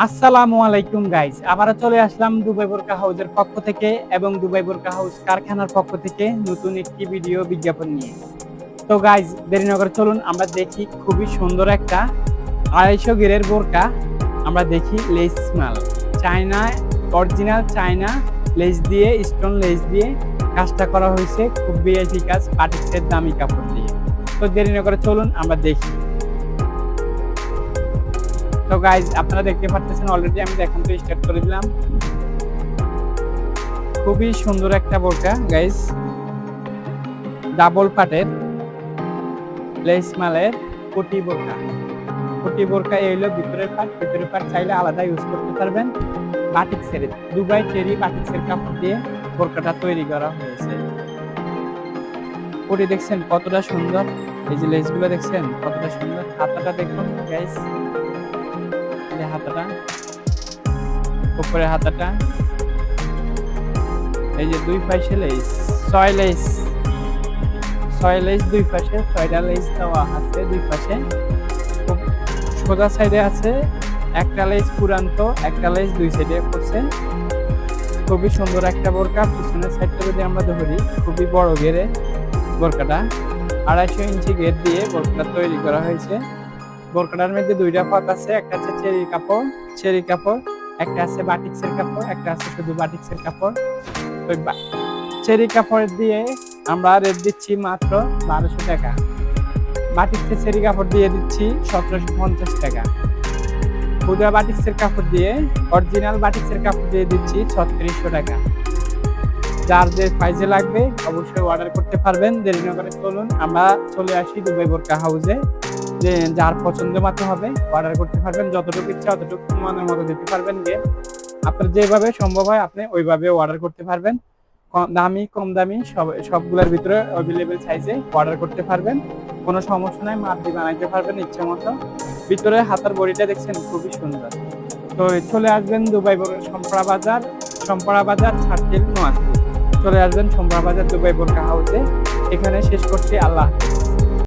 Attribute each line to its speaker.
Speaker 1: আসসালামু আলাইকুম গাইস, আবারও চলে আসলাম দুবাই বোরকা হাউসের পক্ষ থেকে এবং দুবাই বোরকা হাউস কারখানার পক্ষ থেকে নতুন একটি ভিডিও বিজ্ঞাপন নিয়ে। তো গাইস, দেরি না করে চলুন আমরা দেখি খুবই সুন্দর একটা 250 গিরের বোরকা। আমরা দেখি লেস মাল, চায়না, অরিজিনাল চায়না লেস দিয়ে, স্টোন লেস দিয়ে কাজটা করা হয়েছে, খুব ভিআইপি কাজ, বাটিক্সের দামি কাপড় দিয়ে। তো দেরি না করে চলুন আমরা দেখি। তো গাইজ, আপনারা দেখতে পাচ্ছেন অলরেডি আমি দেখাতে স্টার্ট করে দিলাম। খুবই সুন্দর একটা বোরকা গাইজ, ডাবল পাটের লেস মালের কোটি বোরকা। কোটি বোরকা এই হলো ভিতরের পাট চাইলে আলাদা ইউজ করতে পারবেন। বাটিক্সের, দুবাই চেরি বাটিক্সের কাপড় দিয়ে বোরকাটা তৈরি করা হয়েছে। কোটি দেখছেন কতটা সুন্দর, এই যে লেসগুলো দেখছেন কতটা সুন্দর। হাতাটা দেখুন গাইজ, হাতাটা, উপরে হাতাটা, এই যে দুই পাশে লেস, 6 লেস, 6 লেস দুই পাশে, 6টা লেস দেওয়া আছে দুই পাশে। খুব সোজা সাইডে আছে একটা লেস পুরান্ত, একটা লেস দুই সাইডে করছে। খুবই সুন্দর একটা বোরকা। পিছনের সাইডটা যদি আমরা ধরি, খুবই বড় ঘেরে বোরকাটা, 250 ইঞ্চি ঘের দিয়ে বোরকাটা তৈরি করা হয়েছে। বোরকাটার মধ্যে দুইটা পাত আছে, একটা আছে চেরি কাপড়, একটা আছে বাটিক্সের কাপড়, একটা আছে শুধু বাটিক্সের কাপড়। ওই চেরি কাপড় দিয়ে আমরা রেট দিচ্ছি মাত্র 1200 টাকা। বাটিক্সের চেরি কাপড় দিয়ে দিচ্ছি 1750 টাকা। হুদা বাটিক্সের কাপড় দিয়ে, অরিজিনাল বাটিক্সের কাপড় দিয়ে দিচ্ছি 3600 টাকা। যার যে প্রাইজে লাগবে অবশ্যই অর্ডার করতে পারবেন। দেরি না করে চলুন আমরা চলে আসি দুবাই বোরকা হাউসে। যে যার পছন্দ মতো হবে অর্ডার করতে পারবেন, যতটুকু ইচ্ছা অতটুকু মনের মতো দিতে পারবেন। গিয়ে আপনার যেভাবে সম্ভব হয় আপনি ওইভাবে অর্ডার করতে পারবেন। কম দামি সবগুলোর ভিতরে অ্যাভেলেবেল সাইজে অর্ডার করতে পারবেন, কোনো সমস্যা নাই। মাপ দিয়ে বানাইতে পারবেন ইচ্ছে মতো। ভিতরে হাতার বডিটা দেখছেন খুবই সুন্দর। তো চলে আসবেন দুবাই সম্পরা বাজার ছাড়ছিল নোয়াখালী। চলে আসবেন সম্পরা বাজার দুবাই বোরকা হাউসে। এখানে শেষ করছি, আল্লাহ হাফেজ।